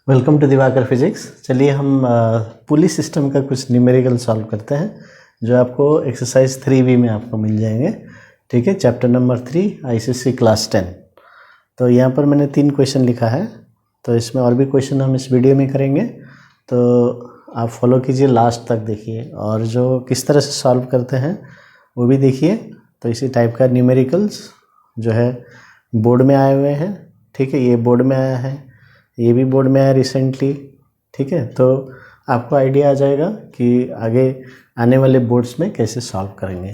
Welcome to Diwakar physics. चलिए हम पुली system का कुछ न्यूमेरिकल सॉल्व करते हैं जो आपको एक्सरसाइज 3B में आपको मिल जाएंगे। ठीक है, चैप्टर नंबर 3 आईसीसी क्लास 10। तो यहाँ पर मैंने 3 क्वेश्चन लिखा है, तो इसमें और भी क्वेश्चन हम इस वीडियो में करेंगे, तो आप फॉलो कीजिए, लास्ट तक देखिए और जो किस तरह से सॉल्व करते हैं वो भी देखिए। तो इसी टाइप का न्यूमेरिकल्स जो है बोर्ड में आए हुए हैं। ठीक है, ये बोर्ड में आया है, ये भी बोर्ड में आया रिसेंटली। ठीक है, तो आपको आइडिया आ जाएगा कि आगे आने वाले बोर्ड्स में कैसे सॉल्व करेंगे।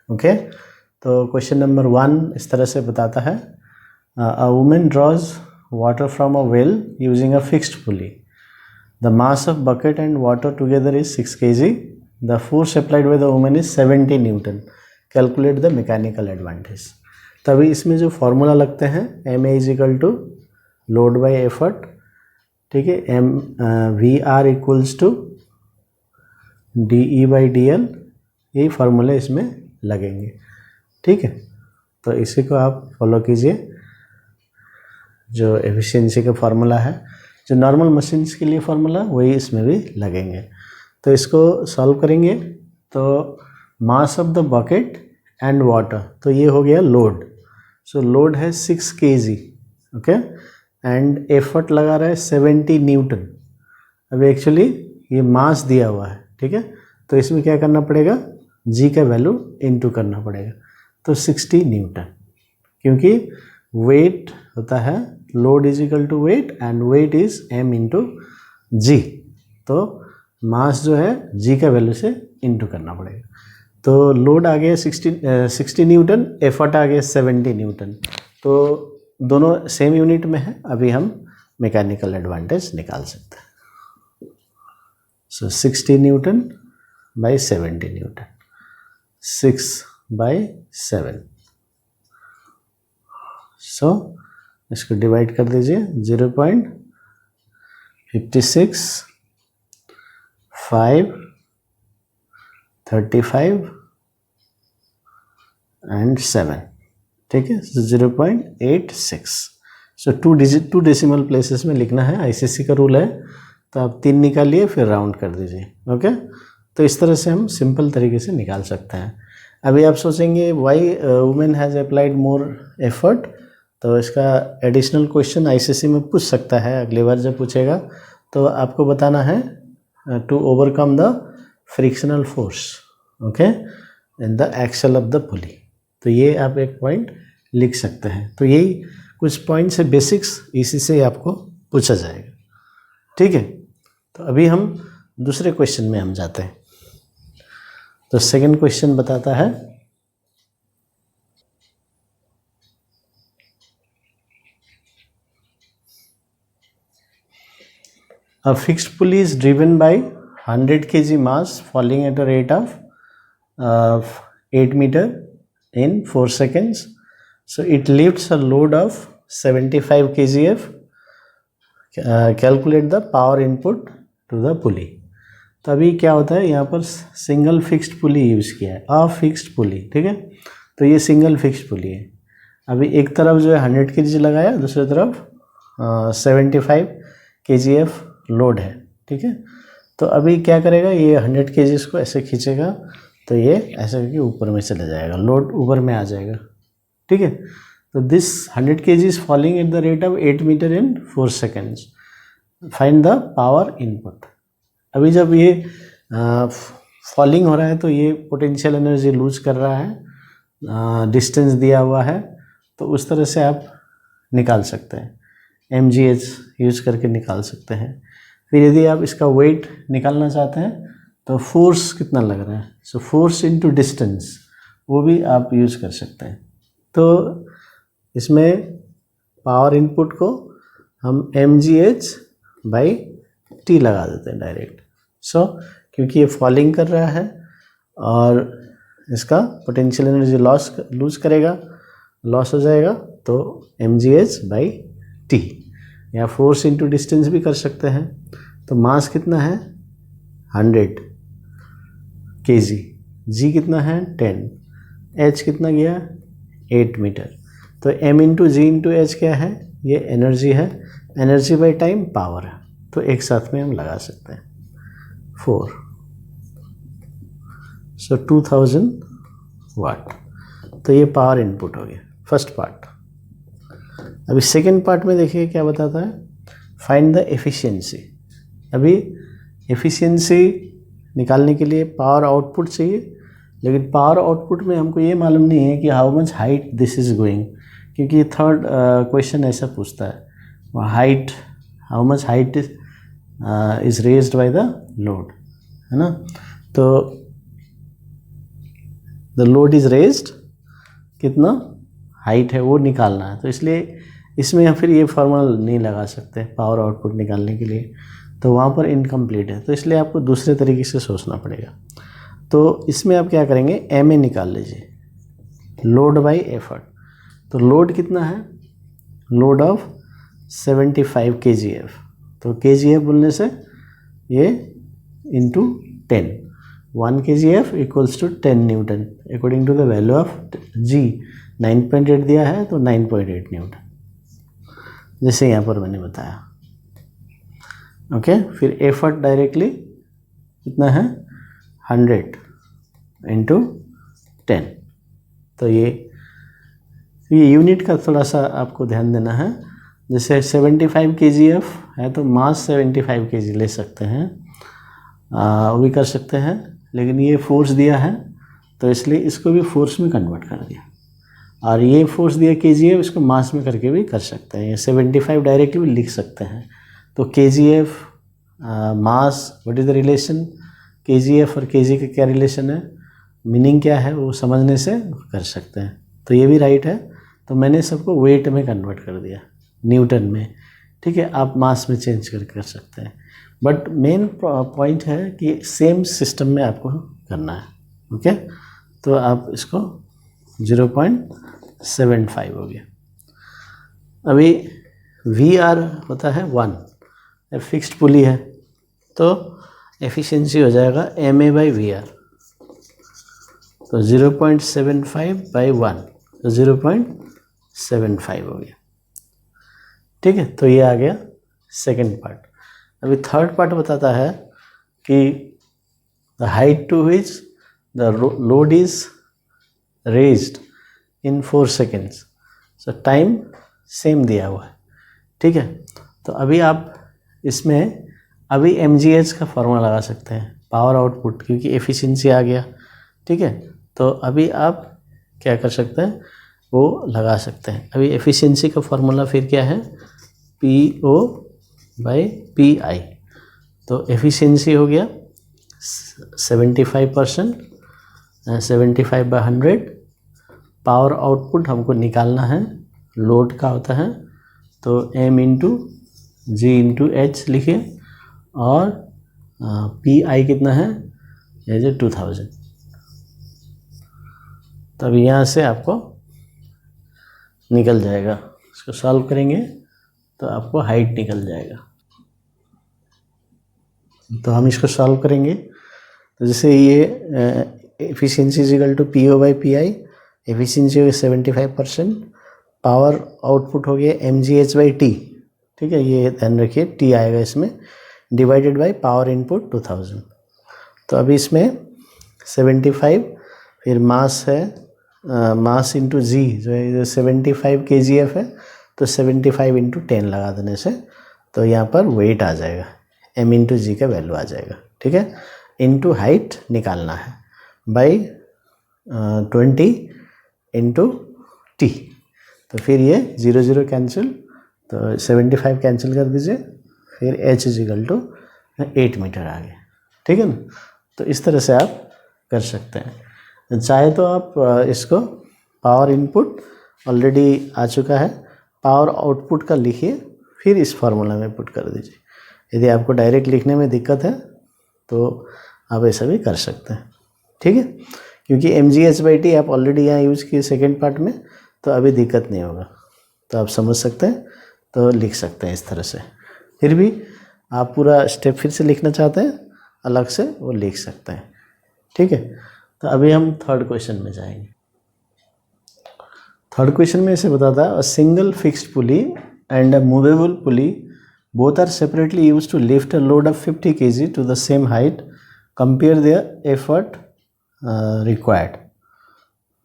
ओके, तो क्वेश्चन नंबर 1 इस तरह से बताता है, a woman draws water from a well using a fixed pulley. The mass of bucket and water together is 6 kg. The force applied by the woman is 70 newton. Calculate the mechanical advantage. तभी इसमें जो formula लगते हैं, ma is equal to load by effort. ठीक है, v r equals to d e by d l, यही फार्मूले इसमें लगेंगे। ठीक है, तो इसी को आप फॉलो कीजिए। जो एफिशिएंसी का फार्मूला है, जो नॉर्मल मशीन्स के लिए फार्मूला, वही इसमें भी लगेंगे। तो इसको सॉल्व करेंगे। तो mass of the bucket and water, तो ये हो गया लोड। सो लोड है 6 kg। ओके, एंड एफर्ट लगा रहा है 70 न्यूटन। अब एक्चुअली ये मास दिया हुआ है। ठीक है, तो इसमें क्या करना पड़ेगा, जी का वैल्यू इनटू करना पड़ेगा। तो 60 न्यूटन, क्योंकि वेट होता है load is equal to weight and weight is M into G. तो मास जो है जी का वैल्यू से इनटू करना पड़ेगा। तो लोड आ गया 60 न्यूटन, एफर्ट आ गया 70 न्यूटन। तो दोनों सेम यूनिट में है। अभी हम मैकेनिकल एडवांटेज निकाल सकते हैं। सो 60 न्यूटन बाई 70 न्यूटन, 6/7। सो इसको डिवाइड कर दीजिए, 0.56, 5, 35 एंड 7। ठीक है, 0.86। सो 2 डेसिमल प्लेसेस में लिखना है, आईसीसी का रूल है। तो आप 3 निकालिए, फिर राउंड कर दीजिए। ओके, तो इस तरह से हम सिंपल तरीके से निकाल सकते हैं। अभी आप सोचेंगे Y women has applied more effort, तो इसका एडिशनल क्वेश्चन आईसीसी में पूछ सकता है। अगली बार जब पूछेगा तो आपको बताना है to overcome the frictional force, okay, in the axle of the pulley. तो ये आप एक पॉइंट लिख सकते हैं। तो यही कुछ पॉइंट्स है बेसिक्स, इसी से आपको पूछा जाएगा। ठीक है, तो अभी हम दूसरे क्वेश्चन में हम जाते हैं। तो सेकंड क्वेश्चन बताता है, a fixed pulley is driven by 100 kg mass falling at a rate of 8 meter in 4 seconds. So it lifts a load of 75 kgf. Calculate the power input to the pulley. तो अभी क्या होता है, यहाँ पर single fixed pulley use किया है, अफिक्स्ड पुली। ठीक है, तो ये सिंगल फिक्स्ड पुली है। अभी एक तरफ जो है 100 kg लगाया, दूसरी तरफ 75 kgf लोड है। ठीक है, तो अभी क्या करेगा, ये 100 kg को ऐसे खींचेगा, तो ये ऐसे करके ऊपर में चला जाएगा, लोड ऊपर में आ जाएगा। ठीक है, तो this 100 kg is falling at the rate of 8 metre in 4 seconds. Find the power input. अभी जब ये फॉलिंग हो रहा है तो ये पोटेंशियल एनर्जी लूज कर रहा है, डिस्टेंस दिया हुआ है, तो उस तरह से आप निकाल सकते हैं, mgh यूज करके निकाल सकते हैं। फिर यदि आप इसका वेट निकालना चाहते हैं तो फोर्स कितना लग रहा है, सो फोर्स इनटू डिस्टेंस, वो भी आप यूज कर सकते हैं। तो इसमें पावर इनपुट को हम mgh/t लगा देते हैं डायरेक्ट। सो क्योंकि ये फॉलिंग कर रहा है और इसका पोटेंशियल एनर्जी लूज करेगा, लॉस हो जाएगा, तो mgh/t, या फोर्स इनटू डिस्टेंस भी कर सकते हैं। तो मास कितना है 100 kg, जी कितना है 10, h कितना गया 8 मीटर। तो m इंटू जी इंटू एच क्या है, ये एनर्जी है, एनर्जी बाई टाइम पावर है। तो एक साथ में हम लगा सकते हैं 4, सो 2000 वाट। तो ये पावर इनपुट हो गया फर्स्ट पार्ट। अभी सेकेंड पार्ट में देखिए क्या बताता है, फाइंड द एफिशिएंसी। अभी एफिशिएंसी निकालने के लिए पावर आउटपुट चाहिए, लेकिन पावर आउटपुट में हमको ये मालूम नहीं है कि how much height this is going, क्योंकि थर्ड क्वेश्चन ऐसा पूछता है height, how much height is raised by the load, है ना। तो द लोड इज रेज्ड, कितना हाइट है वो निकालना है। तो इसलिए इसमें या फिर ये फॉर्मूला नहीं लगा सकते पावर आउटपुट निकालने के लिए, तो वहाँ पर इनकम्प्लीट है। तो इसलिए आपको दूसरे तरीके से सोचना पड़ेगा। तो इसमें आप क्या करेंगे, एम ए निकाल लीजिए, लोड बाई एफर्ट। तो लोड कितना है, लोड ऑफ 75 kgf। तो kgf बोलने से ये into 10, 1 kgf equals to 10 newton according to the value of G. 9.8 दिया है तो 9.8 न्यूटन, जैसे यहाँ पर मैंने बताया। ओके, फिर एफर्ट डायरेक्टली कितना है 100 इंटू 10। तो ये यूनिट का थोड़ा सा आपको ध्यान देना है। जैसे 75 kgf है तो मास 75 kg ले सकते हैं, वो भी कर सकते हैं, लेकिन ये फोर्स दिया है तो इसलिए इसको भी फोर्स में कन्वर्ट कर दिया। और ये फोर्स दिया kgf, इसको मास में करके भी कर सकते हैं। ये 75 डायरेक्टली भी लिख सकते हैं। तो kgf mass, what is the relation kgf और kg का क्या रिलेशन है, मीनिंग क्या है, वो समझने से कर सकते हैं। तो ये भी राइट है। तो मैंने सबको वेट में कन्वर्ट कर दिया, न्यूटन में। ठीक है, आप मास में चेंज कर सकते हैं, बट मेन पॉइंट है कि सेम सिस्टम में आपको करना है। ओके, तो आप इसको 0.75 हो गया। अभी वी आर होता है 1, फिक्स्ड पुली है, तो एफिशिएंसी हो जाएगा m a by v r. तो 0.75 बाई 1, तो 0.75 हो गया। ठीक है, तो ये आ गया सेकेंड पार्ट। अभी थर्ड पार्ट बताता है कि the height to which the load is raised in 4 seconds. So time same दिया हुआ है। ठीक है, तो अभी आप इसमें अभी MGH का फॉर्मूला लगा सकते हैं, पावर आउटपुट, क्योंकि एफिशिएंसी आ गया। ठीक है, तो अभी आप क्या कर सकते हैं, वो लगा सकते हैं। अभी एफिशिएंसी का फॉर्मूला फिर क्या है, PO बाई PI। तो एफिशिएंसी हो गया 75%, 75/100। पावर आउटपुट हमको निकालना है, लोड का होता है, तो M into G into H लिखिए, और PI कितना है, ये जो 2000। तो अभी यहाँ से आपको निकल जाएगा, इसको सॉल्व करेंगे तो आपको हाइट निकल जाएगा। तो हम इसको सॉल्व करेंगे, तो जैसे ये efficiency is equal to PO by PI, efficiency हो गई 75%, पावर आउटपुट हो गया MGH बाई T। ठीक है, ये ध्यान रखिए, T आएगा इसमें, डिवाइडेड बाई पावर इनपुट 2000। तो अभी इसमें 75, फिर मास है, मास इंटू जी जो है 75 kgf है, तो 75 इंटू 10 लगा देने से तो यहाँ पर वेट आ जाएगा, m इंटू जी का वैल्यू आ जाएगा। ठीक है, इंटू हाइट निकालना है बाई 20 इंटू टी। तो फिर ये 0 0 कैंसिल, तो 75 कैंसिल कर दीजिए, फिर h इजिकल टू 8 मीटर आ गया। ठीक है ना, तो इस तरह से आप कर सकते हैं। चाहे तो आप इसको पावर इनपुट ऑलरेडी आ चुका है, पावर आउटपुट का लिखिए, फिर इस फार्मूला में पुट कर दीजिए। यदि आपको डायरेक्ट लिखने में दिक्कत है तो आप ऐसा भी कर सकते हैं। ठीक है, क्योंकि MGH/T आप ऑलरेडी यहाँ यूज़ किए सेकेंड पार्ट में, तो अभी दिक्कत नहीं होगा, तो आप समझ सकते हैं, तो लिख सकते हैं इस तरह से। फिर भी आप पूरा स्टेप फिर से लिखना चाहते हैं अलग से, वो लिख सकते हैं। ठीक है, तो अभी हम थर्ड क्वेश्चन में जाएंगे। थर्ड क्वेश्चन में ऐसे बताता है, a single fixed pulley and a movable pulley both are separately used to lift a load of 50 kg to the same height, compare their effort required.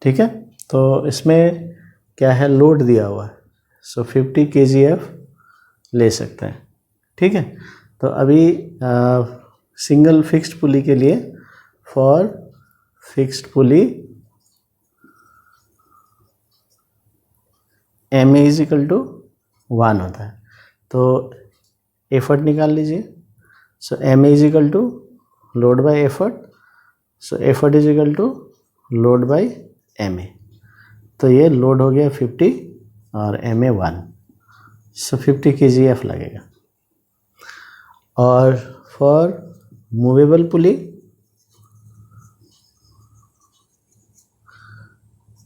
ठीक है, तो इसमें क्या है, लोड दिया हुआ है, सो 50 kgf ले सकते हैं. ठीक है, तो अभी सिंगल फिक्स्ड पुली के लिए, for fixed pulley M A is equal to 1 होता है, तो एफर्ट निकाल लीजिए. So M A is equal to load by effort, so effort is equal to load by M A. तो ये लोड हो गया 50 और एम ए 1, सो 50 kgf लगेगा. और for movable pulley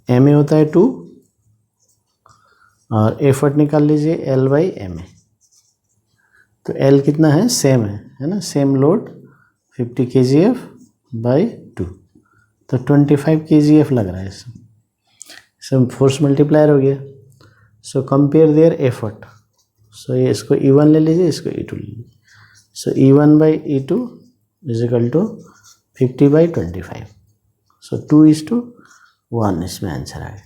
M a होता है 2 और एफर्ट निकाल लीजिए एल बाई एम ए. तो एल कितना है, सेम है ना, सेम लोड 50 kgf बाई 2, तो 25 kgf लग रहा है इसमें. सब फोर्स मल्टीप्लायर हो गया. So compare their effort. So ये इसको E1 ले लीजिए, इसको E2 ले लीजिए. सो E1 by E2 is equal to 50 by 25. So 2:1 इसमें आंसर आ गया.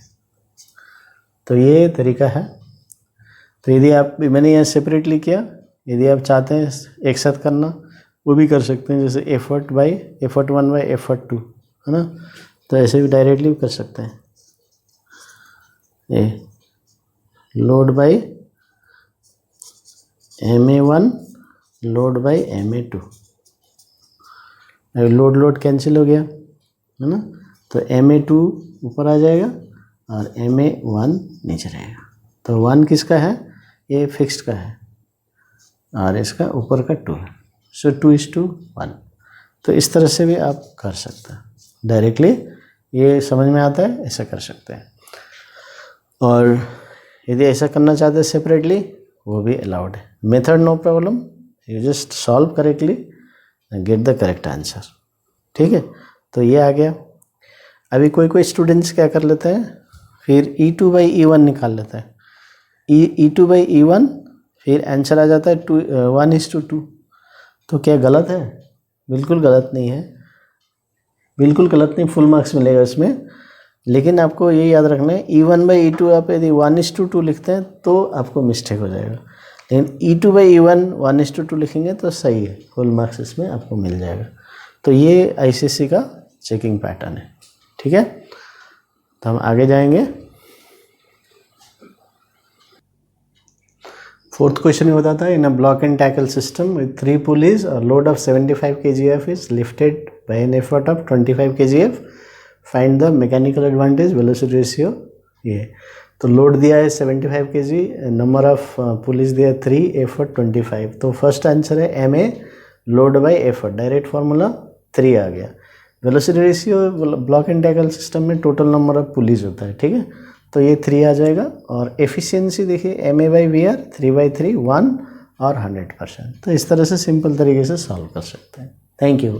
तो ये तरीका है. तो यदि आप, मैंने यहाँ सेपरेटली किया, यदि आप चाहते हैं एक साथ करना वो भी कर सकते हैं, जैसे एफर्ट 1 बाई एफर्ट 2 है ना, तो ऐसे भी डायरेक्टली भी कर सकते हैं. ये load by MA1 load by MA2, load cancel हो गया है ना, तो MA2 ऊपर आ जाएगा और MA1 नीचे रहेगा. तो 1 किसका है, ये फिक्स्ड का है और इसका ऊपर का 2 है. सो 2:1. तो इस तरह से भी आप कर सकते हैं डायरेक्टली. ये समझ में आता है, ऐसा कर सकते हैं. और यदि ऐसा करना चाहते हैं सेपरेटली, वो भी अलाउड है. Method no problem, you just solve correctly and get the correct answer. ठीक है, तो ये आ गया. अभी कोई स्टूडेंट्स क्या कर लेते हैं, फिर E2 बाई E1 निकाल लेता है. E2 बाई E1, फिर आंसर आ जाता है 1:2. तो क्या गलत है? बिल्कुल गलत नहीं है, बिल्कुल गलत नहीं, फुल मार्क्स मिलेगा इसमें. लेकिन आपको ये याद रखना है, E1 बाई E2 आप यदि 1:2 लिखते हैं तो आपको मिस्टेक हो जाएगा. लेकिन E2 बाई E1 1:2 लिखेंगे तो सही है, फुल मार्क्स इसमें आपको मिल जाएगा. तो ये ICSE का चेकिंग पैटर्न है. ठीक है, तो हम आगे जाएंगे. 4th क्वेश्चन ये बताता है, in a block and tackle system with 3 pulleys और load of 75 kgf is lifted by an effort of 25 kgf, find the mechanical advantage velocity ratio. ये तो लोड दिया है 75 kg, नंबर ऑफ पुलिस दिया है 3, एफर्ट 25. तो फर्स्ट आंसर है MA load by effort, direct formula 3 आ गया. Velocity ratio block and tackle system में टोटल नंबर ऑफ पुलिस होता है. ठीक है, तो ये 3 आ जाएगा. और एफिशिएंसी देखिए MA बाई VR 3/3 1 और 100%. तो इस तरह से सिंपल तरीके से सॉल्व कर सकते हैं. Thank you.